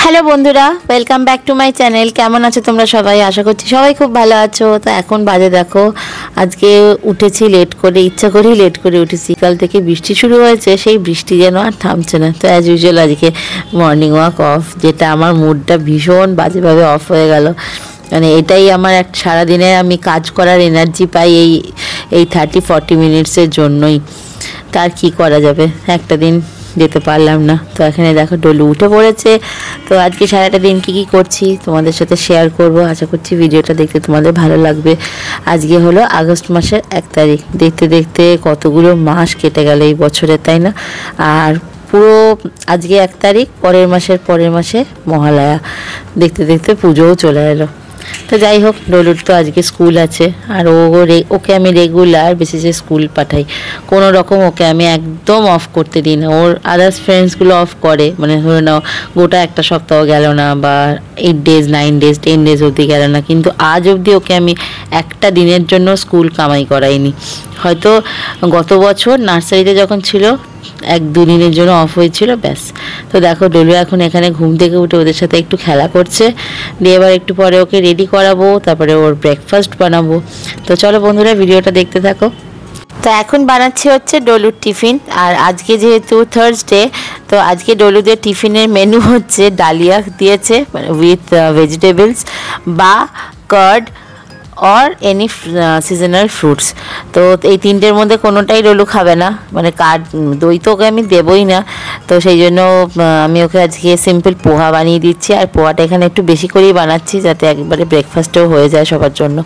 Hello বন্ধুরা, welcome back to my channel. কেমন আছো তোমরা সবাই? আশা করছি সবাই খুব ভালো আছো। তো এখন বাজে দেখো, আজকে উঠেছি লেট করে, ইচ্ছা করেই লেট করে উঠেছি। কাল থেকে বৃষ্টি শুরু হয়েছে, সেই বৃষ্টি যেন আর থামছে না। তো অ্যাজ ইউজুয়াল আজকে মর্নিং ওয়াক অফ, যেটা আমার মুডটা ভীষণ বাজেভাবে অফ হয়ে গেল। মানে এটাই আমার এক সারাদিনে আমি কাজ করার এনার্জি পাই এই 30-40 মিনিটসের জন্যই। তার কি করা যাবে, একটা দিন যেতে পারলাম না। তো এখানে দেখো ডলু উঠে পড়েছে। তো আজকে সারাটা দিন কী করছি তোমাদের সাথে শেয়ার করব। আশা করছি ভিডিওটা দেখতে তোমাদের ভালো লাগবে। আজকে হলো আগস্ট মাসের 1 তারিখ। দেখতে দেখতে কতগুলো মাস কেটে গেল এই বছরে, তাই না? আর পুরো আজকে 1 তারিখ, পরের মাসে মহালয়া। দেখতে দেখতে পুজোও চলে এলো। তো যাই হোক, ডলুর তো আজকে স্কুল আছে, আর ওকে আমি রেগুলার বেসিসে স্কুল পাঠাই। কোনো রকম ওকে আমি একদম অফ করতে দিই না। ওর আদার্স ফ্রেন্ডসগুলো অফ করে, মানে ধরে নাও গোটা একটা সপ্তাহ গেল না, বা 8 days 9 days 10 days অবধি গেল না, কিন্তু আজ অবধি ওকে আমি একটা দিনের জন্য স্কুল কামাই করাইনি। হয়তো গত বছর নার্সারিতে যখন ছিল 1-2 দিনের জন্য অফ হয়েছিল, ব্যাস। তো দেখো ডলু এখন এখানে ঘুম থেকে উঠে ওদের সাথে একটু খেলা করছে, দিয়ে এবার একটু পরে ওকে রেডি করাবো, তারপরে ওর ব্রেকফাস্ট বানাবো। তো চলো বন্ধুরা, ভিডিওটা দেখতে থাকো। তো এখন বানাচ্ছি হচ্ছে ডলুর টিফিন। আর আজকে যেহেতু থার্সডে, তো আজকে ডলুদের টিফিনের মেনু হচ্ছে ডালিয়া দিয়েছে উইথ ভেজিটেবলস বা card or any seasonal fruits. তো এই তিনটের মধ্যে কোনোটাই ডলু খাবে না, মানে দই তো ওকে আমি দেবই না। তো সেই জন্য আমি ওকে আজকে সিম্পল পোহা বানিয়ে দিচ্ছি। আর পোহাটা এখানে একটু বেশি করেই বানাচ্ছি, যাতে একবারে ব্রেকফাস্টেও হয়ে যায় সবার জন্য।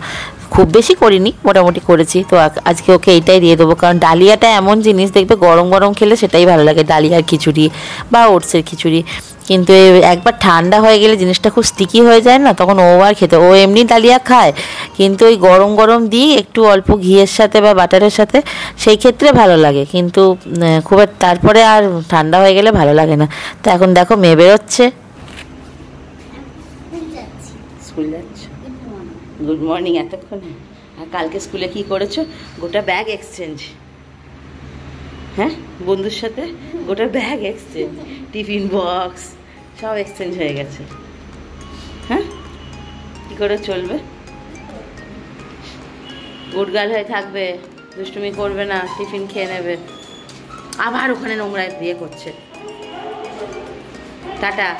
খুব বেশি করিনি, মোটামুটি করেছি। তো আজকে ওকে এইটাই দিয়ে দেবো, কারণ ডালিয়াটা এমন জিনিস, দেখবে গরম গরম খেলে সেটাই ভালো লাগে, ডালিয়ার খিচুড়ি বা ওটসের খিচুড়ি। কিন্তু একবার ঠান্ডা হয়ে গেলে জিনিসটা খুব স্টিকি হয়ে যায় না, তখন ও আর খেতে, ও এমনি ডালিয়া খায়, কিন্তু ওই গরম গরম দিই একটু অল্প ঘিয়ের সাথে বা বাটারের সাথে, সেই ক্ষেত্রে ভালো লাগে। কিন্তু খুব তারপরে আর ঠান্ডা হয়ে গেলে ভালো লাগে না। তো এখন দেখো মেয়ে বেরোচ্ছে, স্কুল যাচ্ছে। গুড মর্নিং এতক্ষণে। আর কালকে স্কুলে কি করেছো? গোটা ব্যাগ এক্সচেঞ্জ। হ্যাঁ, বন্ধুর সাথে গোটা ব্যাগ এক্সচেঞ্জ, টিফিন বক্স সব এক্সচেঞ্জ হয়ে গেছে। হ্যাঁ, কি করে চলবে? গুড গার্ল হয়ে থাকবে, দুষ্টুমি করবে না, টিফিন খেয়ে নেবে। আবার ওখানে নোংরা দিয়ে করছে। টাটা।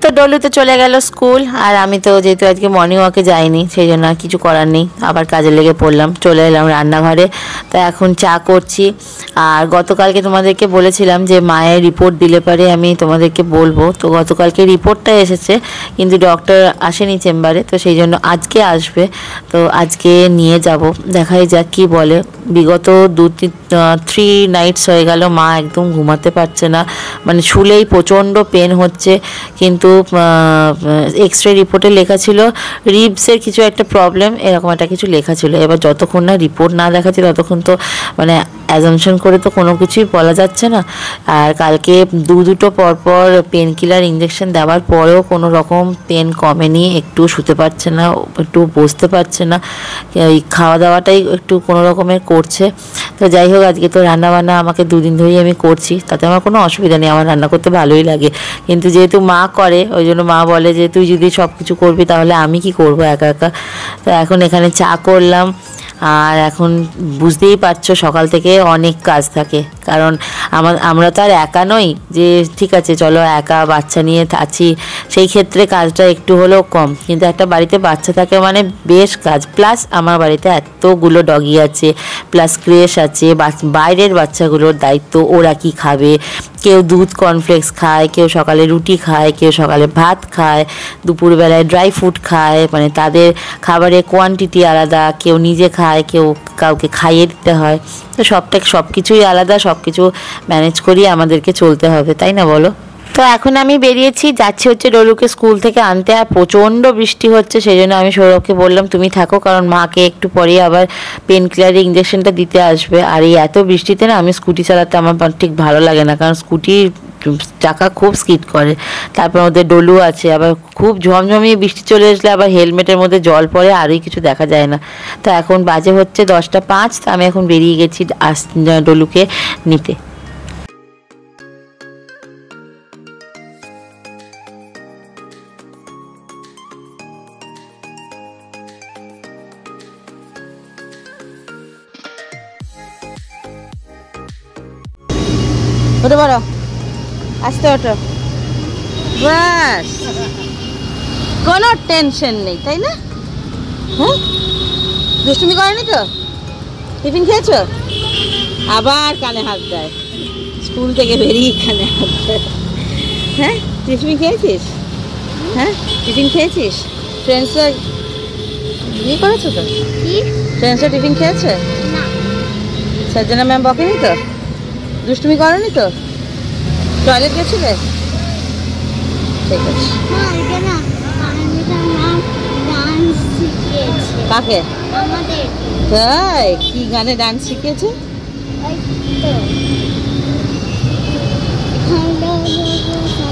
তো ডলু তো চলে গেল স্কুল, আর আমি তো যেহেতু আজকে মর্নিং ওয়াকে যাইনি, সেই জন্য আর কিছু করার নেই, আবার কাজে লেগে পড়লাম। চলে এলাম রান্নাঘরে। তো এখন চা করছি। আর গতকালকে তোমাদেরকে বলেছিলাম যে মায়ের রিপোর্ট দিলে পারে আমি তোমাদেরকে বলবো। তো গতকালকে রিপোর্টটা এসেছে, কিন্তু ডক্টর আসেনি চেম্বারে, তো সেই জন্য আজকে আসবে। তো আজকে নিয়ে যাব, দেখাই যাক কি বলে। বিগত 3 নাইটস হয়ে গেল মা একদম ঘুমাতে পারছে না, মানে শুলেই প্রচণ্ড পেন হচ্ছে। কিন্তু এক্স রে রিপোর্টে লেখা ছিল রিবসের কিছু একটা প্রবলেম, এরকম একটা কিছু লেখা ছিল। এবার যতক্ষণ না রিপোর্ট না দেখাচ্ছে ততক্ষণ তো মানে অ্যাজামশন করে তো কোনো কিছুই বলা যাচ্ছে না। আর কালকে দুটো পরপর পেন কিলার ইঞ্জেকশন দেওয়ার পরেও কোনো রকম পেন কমেনি, একটু শুতে পারছে না, একটু বসতে পারছে না, এই খাওয়া দাওয়াটাই একটু কোনো রকমের করছে। তো যাই হোক, আজকে তো রান্নাবান্না আমাকে 2 দিন ধরেই আমি করছি, তাতে আমার কোনো অসুবিধা নেই, আমার রান্না করতে ভালোই লাগে। কিন্তু যেহেতু মা করে, ওই জন্য মা বলে যে তুই যদি সব কিছু করবি তাহলে আমি কি করব একা একা। তো এখন এখানে চা করলাম। আর এখন বুঝতেই পারছো সকাল থেকে অনেক কাজ থাকে, কারণ আমরা তো আর একা নই যে ঠিক আছে চলো একা বাচ্চা নিয়ে আছি, সেই ক্ষেত্রে কাজটা একটু হলেও কম। কিন্তু একটা বাড়িতে বাচ্চা থাকে মানে বেশ কাজ, প্লাস আমার বাড়িতে এতগুলো ডগি আছে, প্লাস ক্রেশ আছে, বাইরের বাচ্চাগুলোর দায়িত্ব, ওরা কি খাবে। কেউ দুধ কর্নফ্লেক্স খায়, কেউ সকালে রুটি খায়, কেউ সকালে ভাত খায়, দুপুরবেলায় ড্রাই ফ্রুট খায়, মানে তাদের খাবারের কোয়ান্টিটি আলাদা, কেউ নিজে খায়, কেউ কাউকে খাইয়ে দিতে হয়। তো সব কিছুই আলাদা, সব কিছু ম্যানেজ করিয়ে আমাদেরকে চলতে হবে, তাই না বলো? তো এখন আমি বেরিয়েছি, যাচ্ছি হচ্ছে ডলুকে স্কুল থেকে আনতে। আর প্রচণ্ড বৃষ্টি হচ্ছে, সেই জন্য আমি সৌরভকে বললাম তুমি থাকো, কারণ মাকে একটু পরেই আবার পেন কিলারের ইঞ্জেকশনটা দিতে আসবে। আর এই এত বৃষ্টিতে না আমি স্কুটি চালাতে আমার ঠিক ভালো লাগে না, কারণ স্কুটি চাকা খুব স্কিড করে। তারপর ওদের ডলু আছে, আবার খুব ঝমঝমিয়ে বৃষ্টি চলে আসলে আবার হেলমেটের মধ্যে জল পড়ে, আরই কিছু দেখা যায় না। তো এখন বাজে হচ্ছে 10টা 5। তো আমি এখন বেরিয়ে গেছি ডলুকে নিতে। ওটা বড় আস্তে ওঠো, বাস কোনো টেনশন নেই, তাই না? হ্যাঁ, দুষ্টুমি করেনি তো? টিফিন খেয়েছো? আবার কানে হাত দেয়, স্কুল থেকে বেরিয়ে কানে হাত দেয়। হ্যাঁ, টিফিন খেয়েছিস? হ্যাঁ, টিফিন খেয়েছিস? ফ্রেন্ডসরা ইয়ে করেছো তো? ফ্রেন্ডসরা টিফিন খেয়েছে? সজ্জনা ম্যাম বকেনি তো? দুষ্টুমি করনি তো? টয়লেট গেছিলে? ঠিক আছে। কাকে? তাই? কি গানে ডান্স শিখেছে?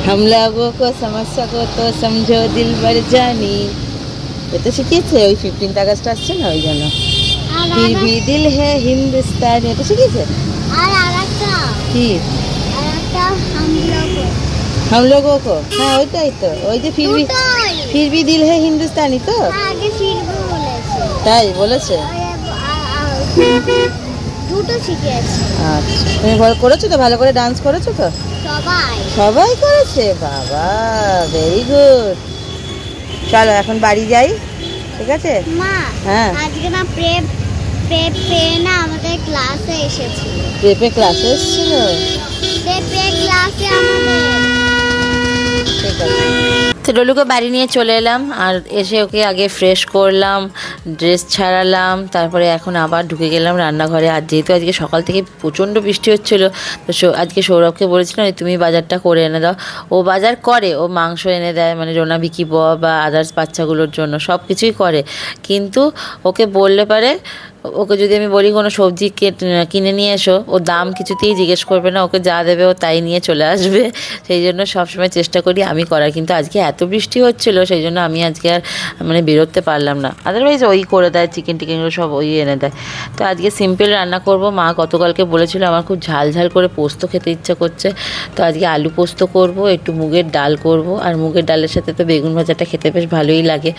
हम लोगों को समझ सको तो समझो दिल भर जानी, এটা শিখিয়েছে। ওই 15th আগস্ট আসছে না, ওই জন্য। फिर भी दिल है हिंदुस्तानी, এটা শিখিয়েছে। আর আরেকটা কি? আরেকটা हम लोगों को, হ্যাঁ ওইটাই তো। ওই যে फिर भी दिल है हिंदुस्तानी তো আগে फिर भी বলেছে। তাই বলেছে? দুটো শিখিয়েছে। আচ্ছা, তুমি ভালো করেছো তো? ভালো করে ডান্স করেছো তো? সবাই করেছে? বাবা, ভেরি গুড। চলো এখন বাড়ি যাই, ঠিক আছে? মা, হ্যাঁ আজকে না প্রেপে না আমাদের ক্লাসে এসেছিল। প্রেপে ক্লাসে এসেছিল? প্রেপে ক্লাসে আমাদের। ঠিক আছে। তো ডলুকে বাড়ি নিয়ে চলে এলাম, আর এসে ওকে আগে ফ্রেশ করলাম, ড্রেস ছাড়ালাম, তারপরে এখন আবার ঢুকে গেলাম রান্নাঘরে। আর যেহেতু আজকে সকাল থেকে প্রচণ্ড বৃষ্টি হচ্ছিলো, তো আজকে সৌরভকে বলেছিলাম তুমি বাজারটা করে এনে দাও। ও বাজার করে, ও মাংস এনে দেয়, মানে রোনা ভিকি বা আদার্স বাচ্চাগুলোর জন্য সব কিছুই করে। কিন্তু ওকে বললে পারে, ওকে যদি আমি বলি কোনো সবজি কিনে নিয়ে এসো, ও দাম কিছুতেই জিজ্ঞেস করবে না, ওকে যা দেবে ও তাই নিয়ে চলে আসবে। সেই জন্য সবসময় চেষ্টা করি আমি করার, কিন্তু আজকে এত বৃষ্টি হচ্ছিল সেই জন্য আমি আজকে আর মানে বেরোতে পারলাম না। আদারওয়াইজ ওই করে দেয়, চিকেনগুলো সব ওই এনে দেয়। তো আজকে সিম্পল রান্না করব। মা গতকালকে বলেছিল আমার খুব ঝাল ঝাল করে পোস্ত খেতে ইচ্ছা করছে, তো আজকে আলু পোস্ত করব, একটু মুগের ডাল করব, আর মুগের ডালের সাথে তো বেগুন ভাজাটা খেতে বেশ ভালোই লাগে,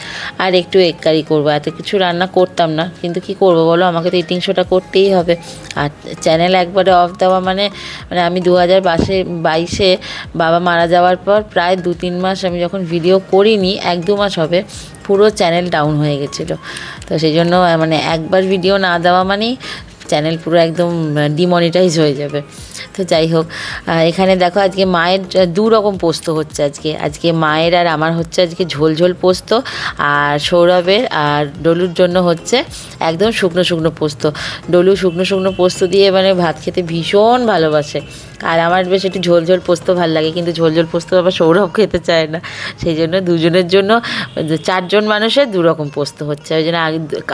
আর একটু এগ কারি করবো। এত কিছু রান্না করতাম না, কিন্তু কি করব বলো, আমাকে তো ইটিং শোটা করতেই হবে। আর চ্যানেল একবারে অফ দেওয়া মানে আমি 2022-এ বাবা মারা যাওয়ার পর প্রায় 2-3 মাস আমি যখন ভিডিও করিনি, 1-2 মাস হবে, পুরো চ্যানেল ডাউন হয়ে গেছিলো। তো সেই জন্য মানে একবার ভিডিও না দেওয়া মানেই চ্যানেল পুরো একদম ডিমনিটাইজ হয়ে যাবে। তো যাই হোক, এখানে দেখো আজকে মায়ের 2 রকম পোস্ত হচ্ছে। আজকে মায়ের আর আমার হচ্ছে আজকে ঝোল পোস্ত, আর সৌরভের আর ডলুর জন্য হচ্ছে একদম শুকনো পোস্ত। ডলু শুকনো পোস্ত দিয়ে মানে ভাত খেতে ভীষণ ভালোবাসে, আর আমার বেশ একটু ঝোল পোস্ত ভালো লাগে, কিন্তু ঝোল পোস্ত আবার সৌরভ খেতে চায় না। সেই জন্য দুজনের জন্য 4 জন মানুষের 2 রকম পোস্ত হচ্ছে। ওই জন্য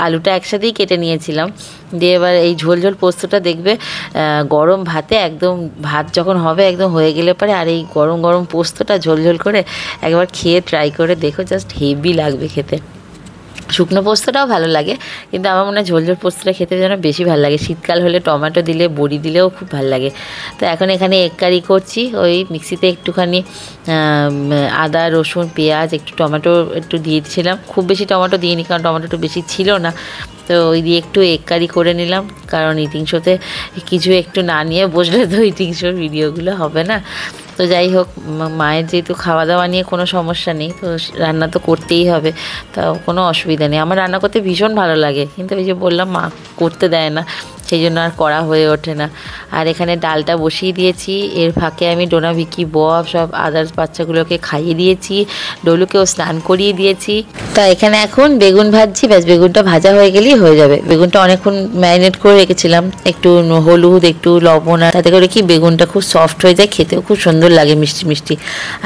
আলুটা একসাথেই কেটে নিয়েছিলাম, দিয়ে এবার এই ঝোল পোস্তটা দেখবে গরম ভাতে একদম, ভাত যখন হবে একদম হয়ে গেলে পরে, আর এই গরম পোস্তটা ঝোল করে একবার খেয়ে ট্রাই করে দেখো, জাস্ট হেভি লাগবে খেতে। শুকনো পোস্তটাও ভালো লাগে, কিন্তু আমার মনে হয় ঝোল পোস্তটা খেতে যেন বেশি ভালো লাগে। শীতকাল হলে টমেটো দিলে, বড়ি দিলেও খুব ভালো লাগে। তো এখন এখানে এগ কারি করছি। ওই মিক্সিতে একটুখানি আদা, রসুন, পেঁয়াজ, একটু টমেটো একটু দিয়েছিলাম, খুব বেশি টমেটো দিইনি কারণ টমেটোটা বেশি ছিল না। তো ওই দিয়ে একটু এগ কারি করে নিলাম, কারণ ইটিং শোতে কিছু একটু না নিয়ে বসলে তো ইটিং শোর ভিডিওগুলো হবে না। তো যাই হোক, মায়ের যেহেতু খাওয়া দাওয়া নিয়ে কোনো সমস্যা নেই, তো রান্না তো করতেই হবে, তা কোনো অসুবিধা নেই। আমার রান্না করতে ভীষণ ভালো লাগে, কিন্তু ওই যে বললাম মা করতে দেয় না, সেই জন্য আর করা হয়ে ওঠে না। আর এখানে ডালটা বসিয়ে দিয়েছি, এর ফাঁকে আমি ডোনা, ভিকি, বব সব আদার্স বাচ্চাগুলোকে খাইয়ে দিয়েছি, ডলুকেও স্নান করিয়ে দিয়েছি। তা এখানে এখন বেগুন ভাজছি, ব্যাস বেগুনটা ভাজা হয়ে গেলেই হয়ে যাবে। বেগুনটা অনেকক্ষণ ম্যারিনেট করে রেখেছিলাম, একটু হলুদ, একটু লবণ, তাতে করে কি বেগুনটা খুব সফট হয়ে যায়, খেতেও খুব সুন্দর লাগে, মিষ্টি।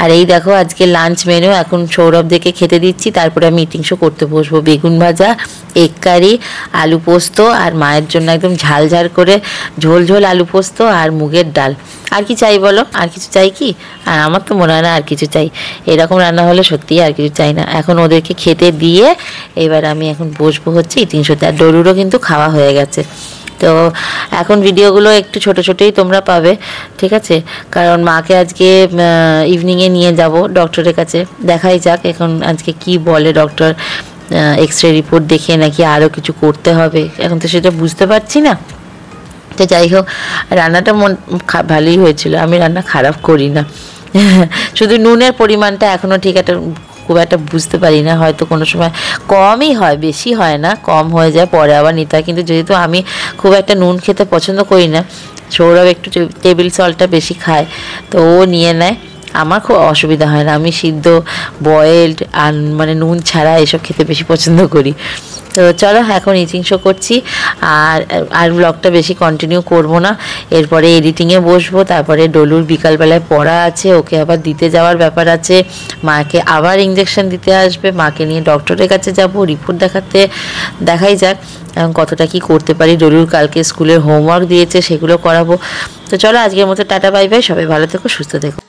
আর এই দেখো আজকে লাঞ্চ মেনু, এখন সৌরভদেরকে খেতে দিচ্ছি, তারপরে আমি ইটিং শো করতে বসবো। বেগুন ভাজা, এগ কারি, আলু পোস্ত, আর মায়ের জন্য একদম ঝাল ঝাল করে ঝোল ঝোল আলু পোস্ত আর মুগের ডাল। আর কি চাই বলো? আর কিছু চাই কি? আর আমার তো মনে হয় না আর কিছু চাই। এরকম রান্না হলে সত্যিই আর কিছু চাই না। এখন ওদেরকে খেতে দিয়ে এবার আমি এখন বসবো হচ্ছে ইটিং শোতে। আর ডলুরও কিন্তু খাওয়া হয়ে গেছে। তো এখন ভিডিওগুলো একটু ছোটো ছোটোই তোমরা পাবে, ঠিক আছে? কারণ মাকে আজকে ইভিনিংয়ে নিয়ে যাব ডক্টরের কাছে, দেখাই যাক এখন আজকে কি বলে ডক্টর। এক্স রে রিপোর্ট দেখে নাকি আরও কিছু করতে হবে, এখন তো সেটা বুঝতে পারছি না। তো যাই হোক, রান্নাটা ভালোই হয়েছিল, আমি রান্না খারাপ করি না। শুধু নুনের পরিমাণটা এখনও ঠিক একটা খুব একটা বুঝতে পারি না, হয়তো কোনো সময় কমই হয়, বেশি হয় না, কম হয়ে যায়, পরে আবার নিতে হয়। কিন্তু যেহেতু আমি খুব একটা নুন খেতে পছন্দ করি না, সৌরভ একটু টেবিল সল্টটা বেশি খায়, তো ও নিয়ে নেয়। আমার খুব অসুবিধা হয় না, আমি সিদ্ধ বয়েলড আর মানে নুন ছাড়া এসব খেতে বেশি পছন্দ করি। তো চলো এখন ইটিং শো করছি, আর ব্লগটা বেশি কন্টিনিউ করব না, এরপরে এডিটিংয়ে বসবো। তারপরে ডলুর বিকালবেলায় পড়া আছে, ওকে আবার দিতে যাওয়ার ব্যাপার আছে, মাকে আবার ইঞ্জেকশন দিতে আসবে, মাকে নিয়ে ডক্টরের কাছে যাব রিপোর্ট দেখাতে। দেখাই যাক এখন কতটা কি করতে পারি। ডলুর কালকে স্কুলের হোমওয়ার্ক দিয়েছে, সেগুলো করাবো। তো চলো আজকের মতো টাটা বাই বাই, সবাই ভালো থেকো, সুস্থ থেকো।